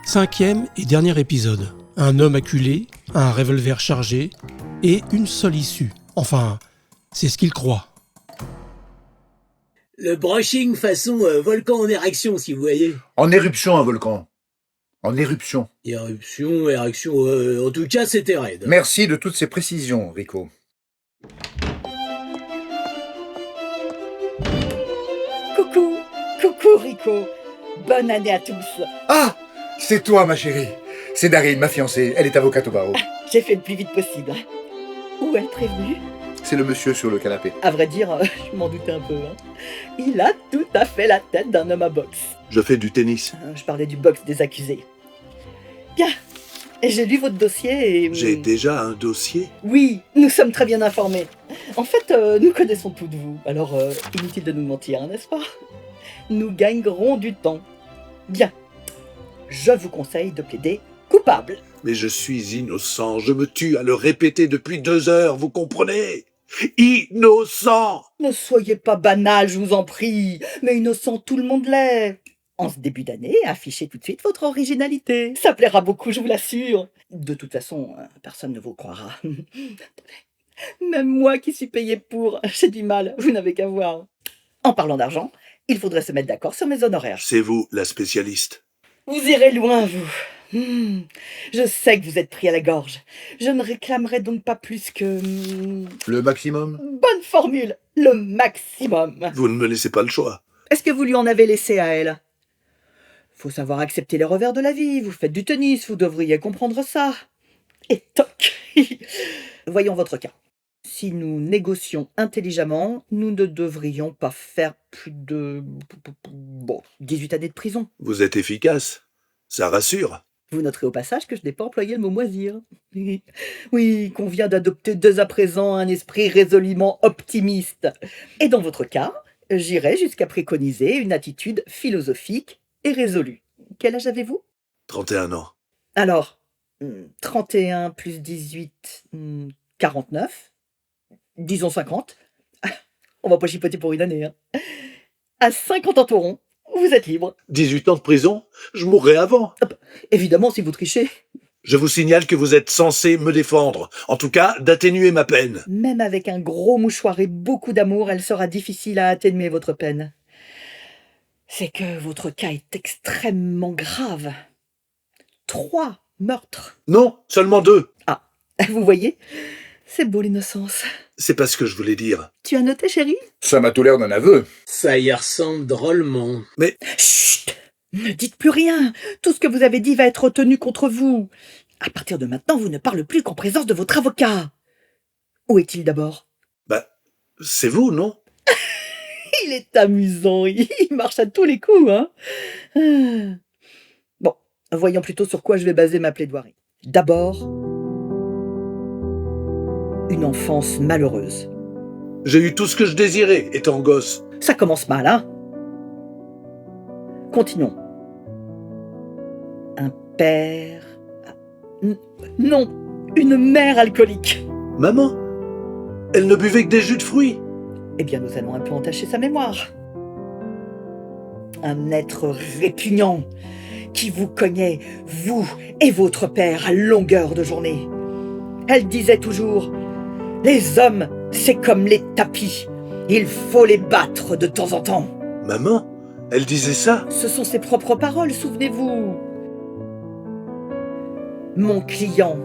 5e et dernier épisode. Un homme acculé, un revolver chargé et une seule issue. Enfin, c'est ce qu'il croit. Le brushing façon volcan en érection, si vous voyez. En éruption, un volcan. En éruption. Éruption, en tout cas, c'était raide. Merci de toutes ces précisions, Rico. Coucou Rico. Bonne année à tous. Ah, c'est toi, ma chérie. C'est Daryl, ma fiancée. Elle est avocate au barreau. J'ai fait le plus vite possible. Où est prévenu? C'est le monsieur sur le canapé. À vrai dire, je m'en doutais un peu. Il a tout à fait la tête d'un homme à boxe. Je fais du tennis. Je parlais du boxe des accusés. Bien. Et j'ai lu votre dossier et... J'ai déjà un dossier? Oui, nous sommes très bien informés. En fait, nous connaissons tout de vous. Alors, inutile de nous mentir, n'est-ce pas? Nous gagnerons du temps. Bien. Je vous conseille de plaider coupable. Mais je suis innocent, je me tue à le répéter depuis 2 heures, vous comprenez? Innocent! Ne soyez pas banal, je vous en prie. Mais innocent, tout le monde l'est. En ce début d'année, affichez tout de suite votre originalité. Ça plaira beaucoup, je vous l'assure. De toute façon, personne ne vous croira. Même moi qui suis payée pour, j'ai du mal, vous n'avez qu'à voir. En parlant d'argent, il faudrait se mettre d'accord sur mes honoraires. C'est vous, la spécialiste. Vous irez loin, vous. Je sais que vous êtes pris à la gorge. Je ne réclamerai donc pas plus que... Le maximum? Bonne formule, le maximum. Vous ne me laissez pas le choix. Est-ce que vous lui en avez laissé à elle? Faut savoir accepter les revers de la vie. Vous faites du tennis, vous devriez comprendre ça. Et toc. Voyons votre cas. Si nous négocions intelligemment, nous ne devrions pas faire plus de... 18 années de prison. Vous êtes efficace. Ça rassure. Vous noterez au passage que je n'ai pas employé le mot moisir. Oui, qu'on vient d'adopter dès à présent un esprit résolument optimiste. Et dans votre cas, j'irai jusqu'à préconiser une attitude philosophique et résolue. Quel âge avez-vous? 31 ans. Alors, 31 plus 18, 49. Disons 50. On va pas chipoter pour une année. À 50 ans tout rond, vous êtes libre. 18 ans de prison? Je mourrai avant. Évidemment, si vous trichez. Je vous signale que vous êtes censé me défendre. En tout cas, d'atténuer ma peine. Même avec un gros mouchoir et beaucoup d'amour, elle sera difficile à atténuer votre peine. C'est que votre cas est extrêmement grave. 3 meurtres. Non, seulement 2. Ah, vous voyez? C'est beau l'innocence. C'est pas ce que je voulais dire. Tu as noté, chérie? Ça m'a tout l'air d'un aveu. Ça y ressemble drôlement. Mais... Chut! Ne dites plus rien. Tout ce que vous avez dit va être retenu contre vous. À partir de maintenant, vous ne parlez plus qu'en présence de votre avocat. Où est-il d'abord? C'est vous, non? Il est amusant, il marche à tous les coups, hein. Bon, voyons plutôt sur quoi je vais baser ma plaidoirie. D'abord, une enfance malheureuse. J'ai eu tout ce que je désirais, étant gosse. Ça commence mal, hein. Continuons. Un père... Non, une mère alcoolique. Maman? Elle ne buvait que des jus de fruits. Eh bien, nous allons un peu entacher sa mémoire. Un être répugnant qui vous cognait, vous et votre père, à longueur de journée. Elle disait toujours « Les hommes, c'est comme les tapis. Il faut les battre de temps en temps. » Maman? Elle disait ça? Ce sont ses propres paroles, souvenez-vous. Mon client,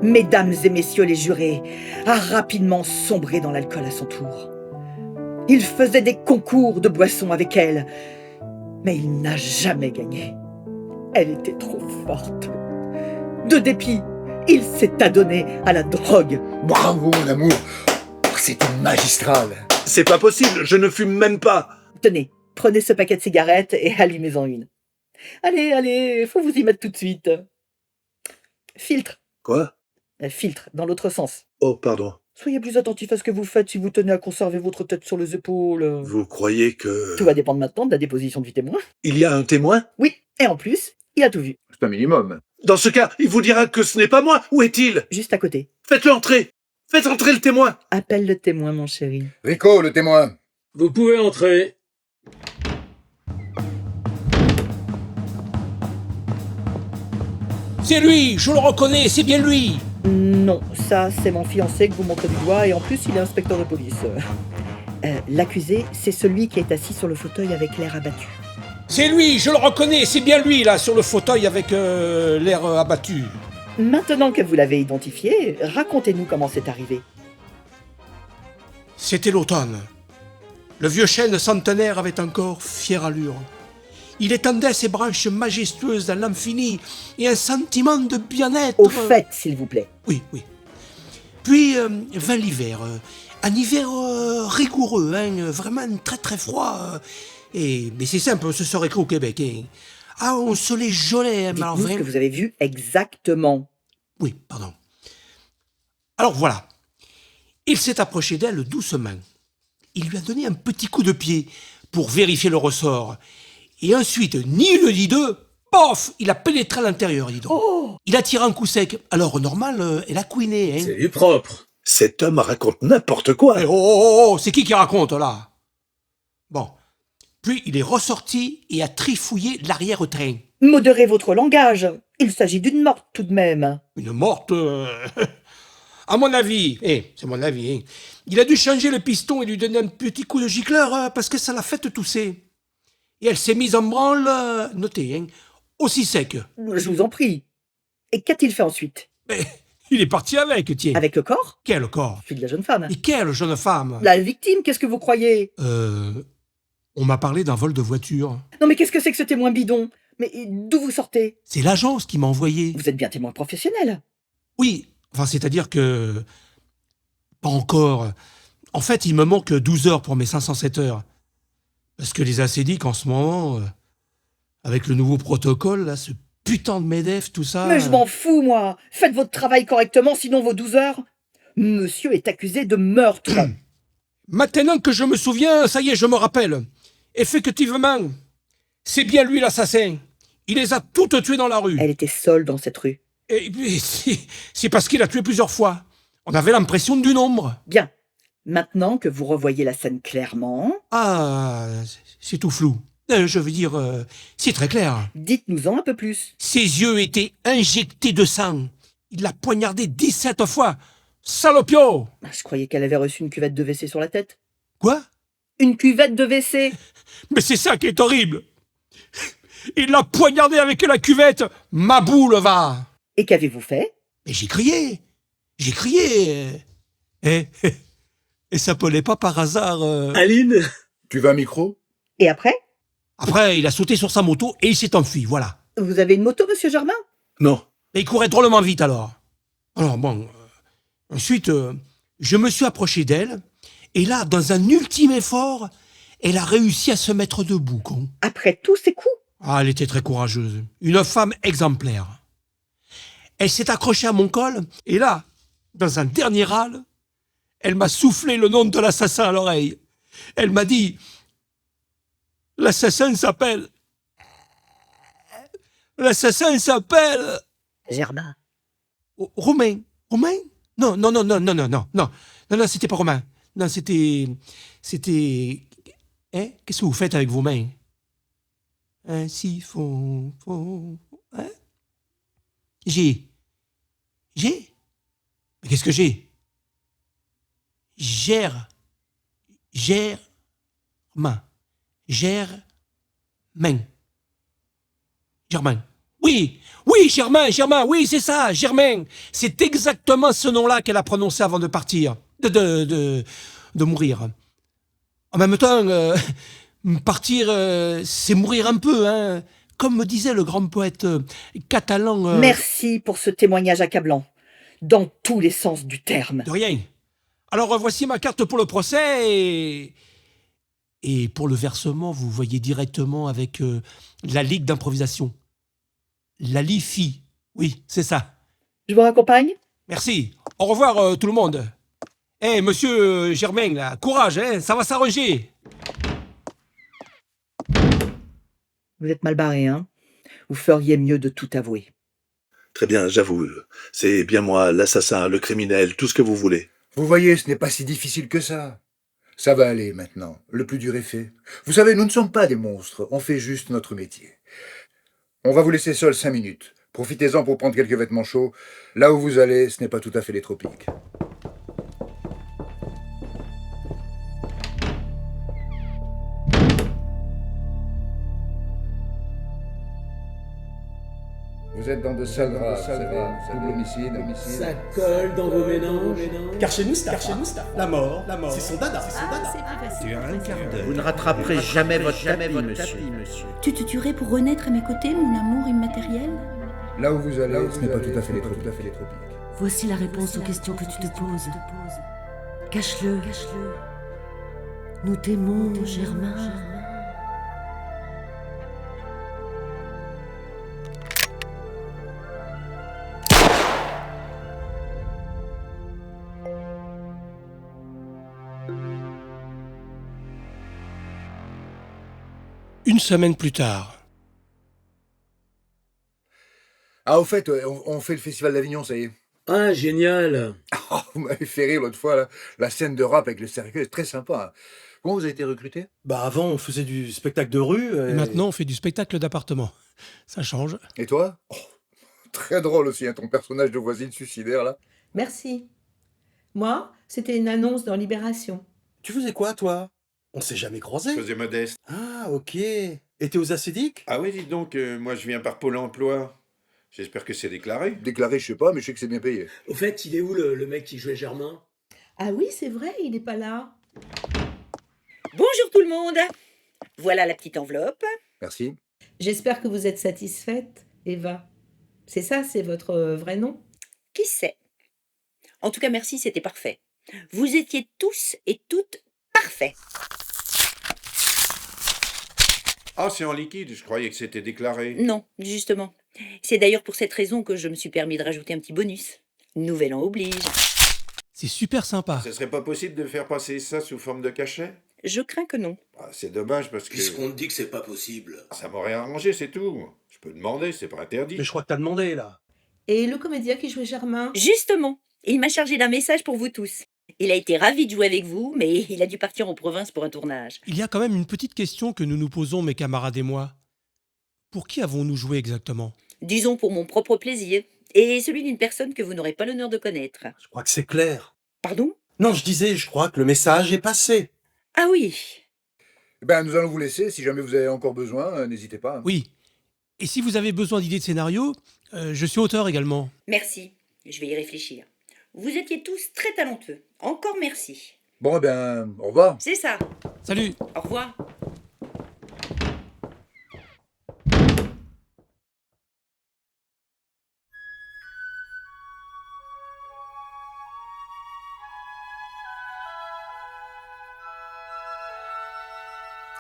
mesdames et messieurs les jurés, a rapidement sombré dans l'alcool à son tour. Il faisait des concours de boissons avec elle, mais il n'a jamais gagné. Elle était trop forte. De dépit, il s'est adonné à la drogue. Bravo, mon amour. C'est une magistrale. C'est pas possible, je ne fume même pas. Tenez, prenez ce paquet de cigarettes et allumez-en une. Allez, faut vous y mettre tout de suite. Filtre. Quoi? Filtre, dans l'autre sens. Oh, pardon. Soyez plus attentif à ce que vous faites si vous tenez à conserver votre tête sur les épaules. Vous croyez que... Tout va dépendre maintenant de la déposition du témoin. Il y a un témoin? Oui, et en plus, il a tout vu. C'est un minimum. Dans ce cas, il vous dira que ce n'est pas moi. Où est-il? Juste à côté. Faites-le entrer. Faites entrer le témoin. Appelle le témoin, mon chéri. Rico, le témoin. Vous pouvez entrer. C'est lui, je le reconnais, c'est bien lui. Non, ça c'est mon fiancé que vous montrez du doigt et en plus il est inspecteur de police. L'accusé, c'est celui qui est assis sur le fauteuil avec l'air abattu. C'est lui, je le reconnais, c'est bien lui, là, sur le fauteuil avec l'air abattu. Maintenant que vous l'avez identifié, racontez-nous comment c'est arrivé. C'était l'automne. Le vieux chêne centenaire avait encore fière allure. Il étendait ses branches majestueuses dans l'infini et un sentiment de bien-être... Au fait, s'il vous plaît. Oui, oui. Puis vint l'hiver. Un hiver rigoureux, hein, vraiment très très froid. Mais c'est simple, ce serait qu'au Québec. Hein. Ah, on se les gelait. Hein, Dites-nous ce que vous avez vu exactement. Oui, pardon. Alors voilà. Il s'est approché d'elle doucement. Il lui a donné un petit coup de pied pour vérifier le ressort. Et ensuite, ni une ni deux, pof, il a pénétré à l'intérieur, dis donc. Oh! Il a tiré un coup sec. Alors, normal, elle a couiné. Hein. C'est du propre. Cet homme raconte n'importe quoi. Eh, oh, c'est qui raconte, là? Bon. Puis, il est ressorti et a trifouillé l'arrière-train. Modérez votre langage. Il s'agit d'une morte tout de même. Une morte... À mon avis, c'est mon avis, hein, il a dû changer le piston et lui donner un petit coup de gicleur parce que ça l'a fait tousser. Et elle s'est mise en branle, notez, hein, aussi sec. Je vous en prie. Et qu'a-t-il fait ensuite? Mais il est parti avec, tiens. Avec le corps? Quel corps? Celui de la jeune femme. Et quelle jeune femme? La victime, qu'est-ce que vous croyez? On m'a parlé d'un vol de voiture. Non mais qu'est-ce que c'est que ce témoin bidon? Mais d'où vous sortez? C'est l'agence qui m'a envoyé. Vous êtes bien témoin professionnel. Oui, enfin, c'est-à-dire que... Pas encore. En fait, il me manque 12 heures pour mes 507 heures. Parce que les acédiques, en ce moment, avec le nouveau protocole, là, ce putain de MEDEF, tout ça... Mais je m'en fous, moi. Faites votre travail correctement, sinon vos 12 heures. Monsieur est accusé de meurtre. Maintenant que je me souviens, ça y est, je me rappelle. Effectivement, c'est bien lui l'assassin. Il les a toutes tuées dans la rue. Elle était seule dans cette rue. Et puis, c'est parce qu'il a tué plusieurs fois. On avait l'impression du nombre. Bien. Maintenant que vous revoyez la scène clairement, Ah, c'est tout flou. Je veux dire, c'est très clair. dites-nous-en un peu plus. Ses yeux étaient injectés de sang. Il l'a poignardé 17 fois. Salopio! Je croyais qu'elle avait reçu une cuvette de WC sur la tête. Quoi? Une cuvette de WC? Mais c'est ça qui est horrible. Il l'a poignardé avec la cuvette. Ma boule va. Et qu'avez-vous fait? Mais j'ai crié. J'ai crié. Et ça peut pas par hasard. Aline? Tu veux un micro? Et après? Après, il a sauté sur sa moto et il s'est enfui, voilà. Vous avez une moto, monsieur Germain? Non. Et il courait drôlement vite alors. Alors bon, ensuite, je me suis approché d'elle, et là, dans un ultime effort, elle a réussi à se mettre debout, con. Après tous ces coups? Ah, elle était très courageuse. Une femme exemplaire. Elle s'est accrochée à mon col, et là, dans un dernier râle, elle m'a soufflé le nom de l'assassin à l'oreille. Elle m'a dit... L'assassin s'appelle... L'assassin s'appelle... Germain. Romain. Romain? Non, non, non, non, non, non, non, non. Non, non, c'était pas Romain. Non, c'était... Hein? Qu'est-ce que vous faites avec vos mains? Un siphon... Hein? J'ai... Mais qu'est-ce que j'ai? Germain. Oui, Germain, oui, c'est ça, Germain. C'est exactement ce nom-là qu'elle a prononcé avant de partir, de mourir. En même temps, partir, c'est mourir un peu, hein. Comme me disait le grand poète catalan... Merci pour ce témoignage accablant. Dans tous les sens du terme. De rien. Alors, voici ma carte pour le procès et pour le versement, vous voyez directement avec la Ligue d'improvisation. La LIFI. Oui, c'est ça. Je vous raccompagne? Merci. Au revoir tout le monde. Monsieur Germain, là, courage, hein, ça va s'arranger. Vous êtes mal barré, hein? Vous feriez mieux de tout avouer. Très bien, j'avoue. C'est bien moi, l'assassin, le criminel, tout ce que vous voulez. Vous voyez, ce n'est pas si difficile que ça. Ça va aller maintenant. Le plus dur est fait. Vous savez, nous ne sommes pas des monstres. On fait juste notre métier. On va vous laisser seul 5 minutes. Profitez-en pour prendre quelques vêtements chauds. Là où vous allez, ce n'est pas tout à fait les tropiques. Vous êtes dans de sales draps, vous savez, double homicide. Ça colle dans vos méninges. Car chez Mustapha, la mort, c'est son dada. Tu as un quart d'heure. Vous ne rattraperez jamais votre tapis, monsieur. Tu te tuerais pour renaître à mes côtés, mon amour immatériel? Là où vous allez, ce n'est pas tout à fait les tropiques. Voici la réponse aux questions que tu te poses. Cache-le. Nous t'aimons, Germain. Une semaine plus tard. Ah, au fait, on fait le festival d'Avignon, ça y est. Ah, génial. Oh, vous m'avez fait rire l'autre fois, là. La scène de rap avec le cercueil est très sympa. Comment vous avez été recruté? Bah avant, on faisait du spectacle de rue. Et maintenant, on fait du spectacle d'appartement. Ça change. Et toi? Oh, très drôle aussi, hein, ton personnage de voisine suicidaire, là. Merci. Moi, c'était une annonce dans Libération. Tu faisais quoi, toi? On s'est jamais croisés. Je faisais modeste. Ah, ok. Et t'es aux Acédiques? Ah oui, dis donc, moi je viens par Pôle emploi. J'espère que c'est déclaré. Déclaré, je sais pas, mais je sais que c'est bien payé. Au fait, il est où le mec qui jouait Germain? Ah oui, c'est vrai, il n'est pas là. Bonjour tout le monde. Voilà la petite enveloppe. Merci. J'espère que vous êtes satisfaite, Eva. C'est ça, c'est votre vrai nom? Qui sait? En tout cas, merci, c'était parfait. Vous étiez tous et toutes parfaits. Ah, c'est en liquide, je croyais que c'était déclaré. Non, justement. C'est d'ailleurs pour cette raison que je me suis permis de rajouter un petit bonus. Nouvel an oblige. C'est super sympa. Ce serait pas possible de faire passer ça sous forme de cachet? Je crains que non. Ah, c'est dommage parce que... Puisqu'on te dit que c'est pas possible. Ça m'aurait arrangé, c'est tout. Je peux demander, c'est pas interdit. Mais je crois que t'as demandé, là. Et le comédien qui jouait Germain? Justement, il m'a chargé d'un message pour vous tous. Il a été ravi de jouer avec vous, mais il a dû partir en province pour un tournage. Il y a quand même une petite question que nous nous posons, mes camarades et moi. Pour qui avons-nous joué exactement? Disons pour mon propre plaisir, et celui d'une personne que vous n'aurez pas l'honneur de connaître. Je crois que c'est clair. Pardon? Non, je disais, je crois que le message est passé. Ah oui. Ben, nous allons vous laisser. Si jamais vous avez encore besoin, n'hésitez pas. Oui. Et si vous avez besoin d'idées de scénario, je suis auteur également. Merci, je vais y réfléchir. Vous étiez tous très talentueux. Encore merci. Bon, eh bien, au revoir. C'est ça. Salut. Au revoir.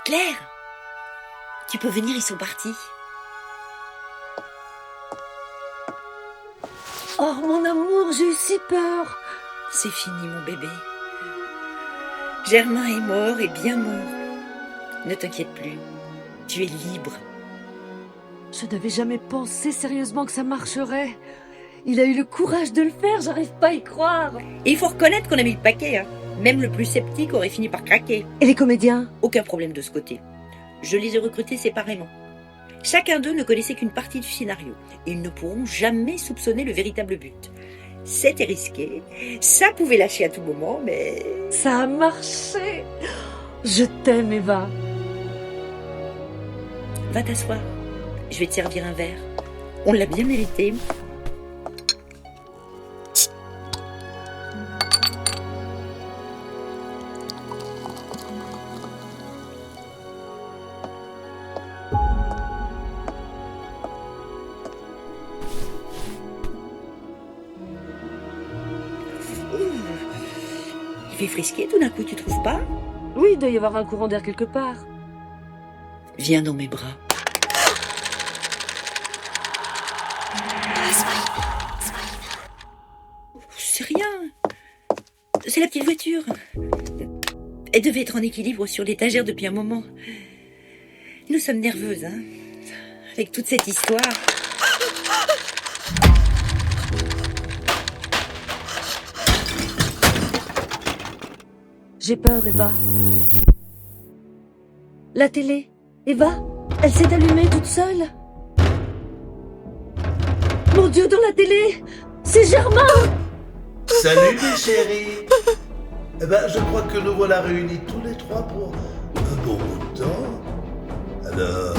Claire, tu peux venir, ils sont partis. Oh, mon amour, j'ai eu si peur. C'est fini, mon bébé. Germain est mort et bien mort. Ne t'inquiète plus, tu es libre. Je n'avais jamais pensé sérieusement que ça marcherait. Il a eu le courage de le faire, j'arrive pas à y croire. Et il faut reconnaître qu'on a mis le paquet, hein. Même le plus sceptique aurait fini par craquer. Et les comédiens? Aucun problème de ce côté. Je les ai recrutés séparément. Chacun d'eux ne connaissait qu'une partie du scénario. Ils ne pourront jamais soupçonner le véritable but. C'était risqué, ça pouvait lâcher à tout moment, mais... Ça a marché. Je t'aime, Eva. Va t'asseoir, je vais te servir un verre. On l'a bien mérité. Il fait frisquer tout d'un coup, tu trouves pas? Oui, il doit y avoir un courant d'air quelque part. Viens dans mes bras. C'est rien. C'est la petite voiture. Elle devait être en équilibre sur l'étagère depuis un moment. Nous sommes nerveuses, hein, avec toute cette histoire. J'ai peur, Eva. La télé, Eva, elle s'est allumée toute seule. Mon Dieu, dans la télé, c'est Germain. Salut mes chéris. Eh ben, je crois que nous voilà réunis tous les trois pour un bon bout de temps. Alors...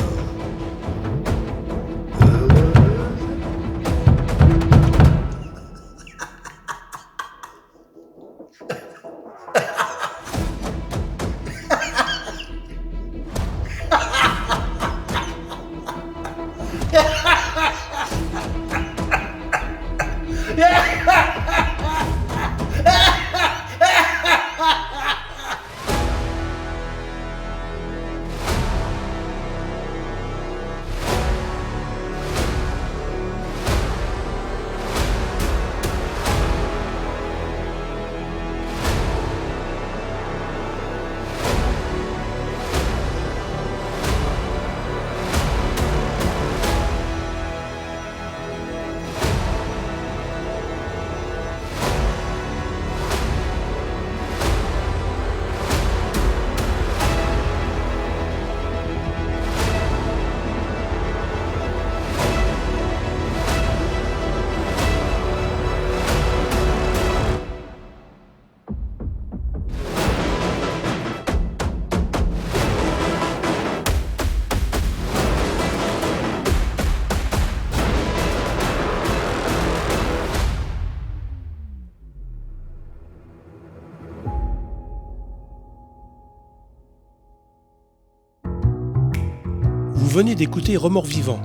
Vous venez d'écouter Remords vivants,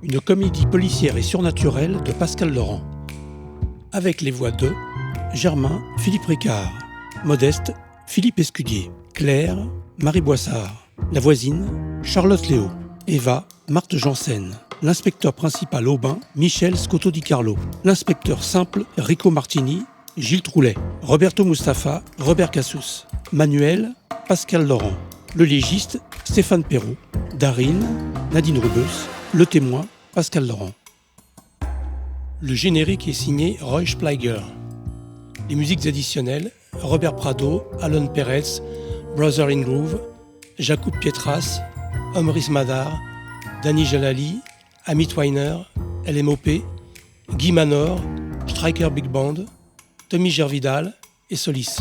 une comédie policière et surnaturelle de Pascal Laurent. Avec les voix de Germain, Philippe Ricard, Modeste, Philippe Escudier, Claire, Marie Boissard, la voisine, Charlotte Léo, Eva, Marthe Janssen, l'inspecteur principal Aubin, Michel Scotto Di Carlo, l'inspecteur simple Rico Martini, Gilles Troulet, Roberto Mustapha, Robert Cassous, Manuel, Pascal Laurent, le légiste, Stéphane Perrault, Darine, Nadine Rubeus, le témoin, Pascal Laurent. Le générique est signé Roy Spleiger. Les musiques additionnelles, Robert Prado, Alan Perez, Brother in Groove, Jakub Pietras, Omris Madar, Danny Jalali, Amit Weiner, LMOP, Guy Manor, Striker Big Band, Tommy Gervidal et Solis.